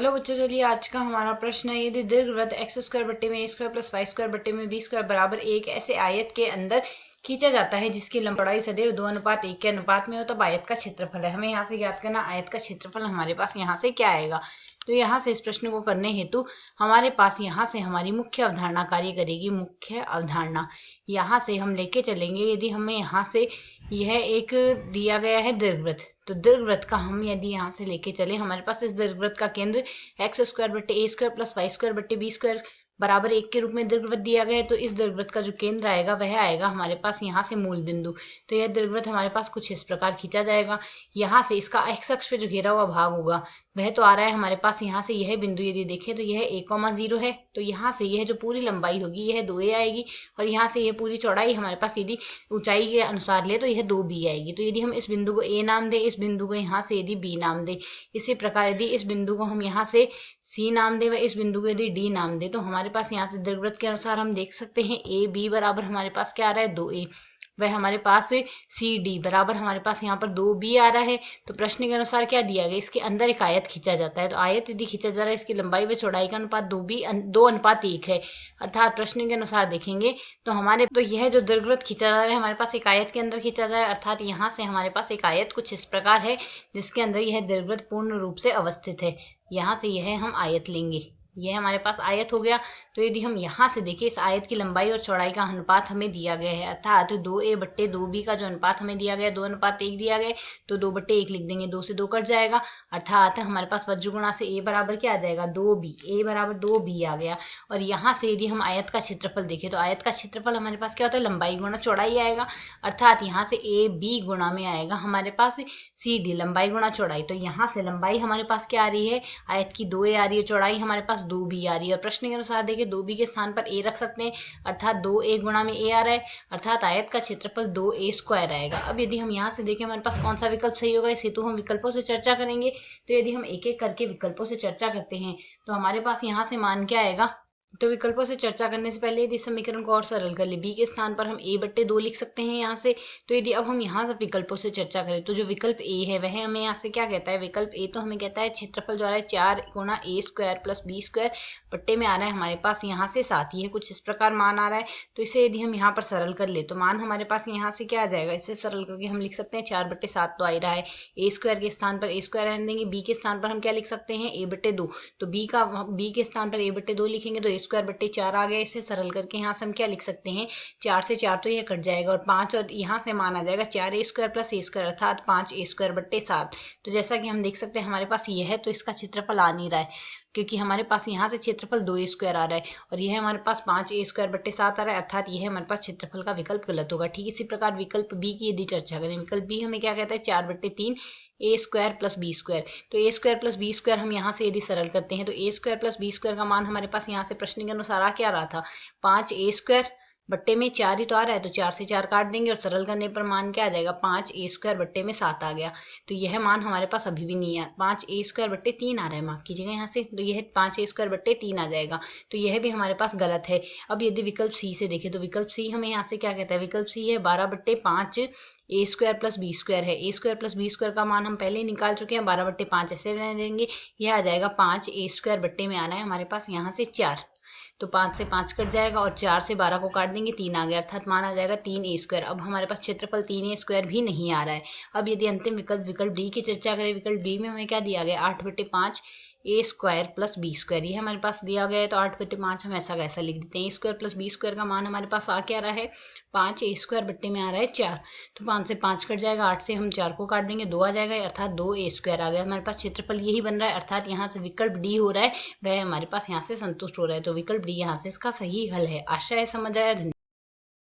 Hello बच्चों, चलिए आज का हमारा प्रश्न है। यदि दीर्घवृत्त एक्स स्क्वायर बट्टे में ए स्क्वायर प्लस वाई स्क्वायर बट्टे में बी स्क्वायर बराबर एक ऐसे आयत के अंदर खींचा जाता है जिसकी लंबाई सदैव 2:1 के अनुपात में हो, तब आयत का क्षेत्रफल है। हमें यहाँ से ज्ञात करना आयत का क्षेत्रफल हमारे पास यहाँ से क्या आएगा। तो यहाँ से इस प्रश्न को करने हेतु हमारे पास यहाँ से हमारी मुख्य अवधारणा कार्य करेगी। मुख्य अवधारणा यहाँ से हम लेके चलेंगे। यदि हमें यहाँ से यह एक दिया गया है दीर्घवृत्त, तो दीर्घवृत्त का हम यदि यहाँ से लेके चले, हमारे पास इस दीर्घवृत्त का केंद्र एक्स स्क्वायर बट्टे ए स्क्वायर प्लस वाई स्क्वायर बट्टे बी स्क्वायर बराबर 1 के रूप में दीर्घवृत्त दिया गया है। तो इस दीर्घवृत्त का जो केंद्र आएगा वह आएगा हमारे पास यहाँ से मूल बिंदु। तो यह दीर्घवृत्त हमारे पास कुछ इस प्रकार खींचा जाएगा। यहाँ से इसका एक्स अक्ष पे जो घेरा हुआ भाग होगा वह तो आ रहा है हमारे पास यहाँ से। यह बिंदु यदि देखें तो यह a,0 है। तो यहाँ से यह जो पूरी लंबाई होगी यह 2a आएगी, और यहाँ से यह पूरी चौड़ाई हमारे पास यदि ऊंचाई के अनुसार ले तो यह 2b आएगी। तो यदि हम इस बिंदु को a नाम दे, इस बिंदु को यहाँ से यदि b नाम दे, इसी प्रकार यदि इस बिंदु को हम यहाँ से c नाम दे व इस बिंदु को यदि d नाम दे, तो हमारे पास यहाँ से दीर्घवृत्त के अनुसार हम देख सकते हैं a b बराबर हमारे पास क्या आ रहा है 2a, वह हमारे पास सी डी बराबर हमारे पास यहाँ पर 2b आ रहा है। तो प्रश्न के अनुसार क्या दिया गया, इसके अंदर एक आयत खींचा जाता है। तो आयत यदि खींचा जा रहा है, इसकी लंबाई व चौड़ाई का अनुपात 2:1 है। अर्थात प्रश्न के अनुसार देखेंगे तो यह जो दीर्घवृत्त खींचा जा रहा है हमारे पास एक आयत के अंदर खींचा जा रहा है। अर्थात यहाँ से हमारे पास एक आयत कुछ इस प्रकार है जिसके अंदर यह दीर्घवृत्त पूर्ण रूप से अवस्थित है। यहाँ से यह हम आयत लेंगे, यह हमारे पास आयत हो गया। तो यदि हम यहाँ से देखें, इस आयत की लंबाई और चौड़ाई का अनुपात हमें दिया गया है। अर्थात 2a बट्टे 2b का जो अनुपात हमें दिया गया 2:1 दिया गया, तो 2/1 लिख देंगे, 2 से 2 कट जाएगा। अर्थात हमारे पास वज्र गुणा से a बराबर क्या आ जाएगा 2b, a बराबर 2b आ गया। और यहाँ से यदि हम आयत का क्षेत्रफल देखें तो आयत का क्षेत्रफल हमारे पास क्या होता है, लंबाई गुणा चौड़ाई आएगा। अर्थात यहाँ से a b गुणा में आएगा हमारे पास सी डी, लंबाई गुणा चौड़ाई। तो यहाँ से लंबाई हमारे पास क्या आ रही है, आयत की 2a आ रही है, चौड़ाई हमारे पास 2b आ रही है। और प्रश्न के अनुसार देखिए 2b के स्थान पर a रख सकते हैं, अर्थात 2a गुणा में a आ रहा है, अर्थात आयत का क्षेत्रफल 2a स्क्वायर आएगा। अब यदि हम यहाँ से देखें हमारे पास कौन सा विकल्प सही होगा, इस हेतु हम विकल्पों से चर्चा करेंगे। तो यदि हम एक एक करके विकल्पों से चर्चा करते हैं तो हमारे पास यहाँ से मान क्या आएगा। तो विकल्पों से चर्चा करने से पहले यदि समीकरण को और सरल कर ले, b के स्थान पर हम a/2 लिख सकते हैं यहाँ से। तो यदि अब हम यहाँ से विकल्पों से चर्चा करें तो जो विकल्प a है वह हमें यहाँ से क्या कहता है, विकल्प a तो हमें कहता है क्षेत्रफल जो आ रहा है 4 गुणा a square plus b square बट्टे में आ रहा है हमारे पास यहाँ से 7, यह कुछ इस प्रकार मान आ रहा है। तो इसे यदि हम यहाँ पर सरल कर ले तो मान हमारे पास यहाँ से क्या आ जाएगा, इसे सरल करके हम लिख सकते हैं 4/7 तो आ ही रहा है। a स्क्वायर के स्थान पर a स्क्वायर रहने देंगे, b के स्थान पर हम क्या लिख सकते हैं a/2। तो b के स्थान पर a/2 लिखेंगे तो a²/4 आ गया। इसे सरल करके यहाँ से हम क्या लिख सकते हैं, 4 से 4 तो यह कट जाएगा, और 5 और यहाँ से मान आ जाएगा 4a square plus a square अर्थात 5a²/7। तो जैसा कि हम देख सकते हैं हमारे पास यह है, तो इसका क्षेत्रफल आ नहीं रहा है क्योंकि हमारे पास यहाँ से क्षेत्रफल 2a स्क्वायर आ रहा है और यह हमारे पास 5a²/7 आ रहा है, अर्थात यह हमारे पास क्षेत्रफल का विकल्प गलत होगा। ठीक इसी प्रकार विकल्प बी की यदि चर्चा करें, विकल्प बी हमें क्या कहता है 4/3 a square plus B square. तो a square plus B square हम यहाँ से यदि सरल करते हैं तो a square plus B square का मान हमारे पास यहाँ से प्रश्न के अनुसार आ क्या रहा था, 5a स्क्वायर बट्टे में 4 ही तो आ रहा है, तो 4 से 4 काट देंगे और सरल करने पर मान क्या आ जाएगा 5a² बट्टे में 7 आ गया। तो यह मान हमारे पास अभी भी नहीं है, 5a²/3 आ रहा है, माफ कीजिएगा यहाँ से, तो यह 5a²/3 आ जाएगा। तो यह भी हमारे पास गलत है। अब यदि विकल्प सी से देखें तो विकल्प सी हमें यहाँ से क्या कहता है, विकल्प सी है 12/5 a square plus B square है। a square plus B square का मान हम पहले ही निकाल चुके हैं, 12/5 ऐसे रहने देंगे, यह आ जाएगा 5a² बट्टे में आना है हमारे पास यहाँ से 4। तो 5 से 5 कट जाएगा और 4 से 12 को काट देंगे, 3 आ गया, अर्थात मान आ जाएगा 3a²। अब हमारे पास क्षेत्रफल 3a² भी नहीं आ रहा है। अब यदि अंतिम विकल्प डी की चर्चा करें, विकल्प डी में हमें क्या दिया गया 8/5 a square plus B square, ये हमारे पास दिया गया है। तो 8/5 हम ऐसा कैसा लिख देते हैं, a square plus B square का मान हमारे पास आ क्या रहा है 5a² बट्टे में आ रहा है 4। तो 5 से 5 कट जाएगा, 8 से हम 4 को काट देंगे, 2 आ जाएगा, अर्थात 2a² आ गया। हमारे पास क्षेत्रफल यही बन रहा है, अर्थात यहाँ से विकल्प डी हो रहा है वह हमारे पास यहाँ से संतुष्ट हो रहा है। तो विकल्प डी यहाँ से इसका सही हल है। आशा है समझ आया।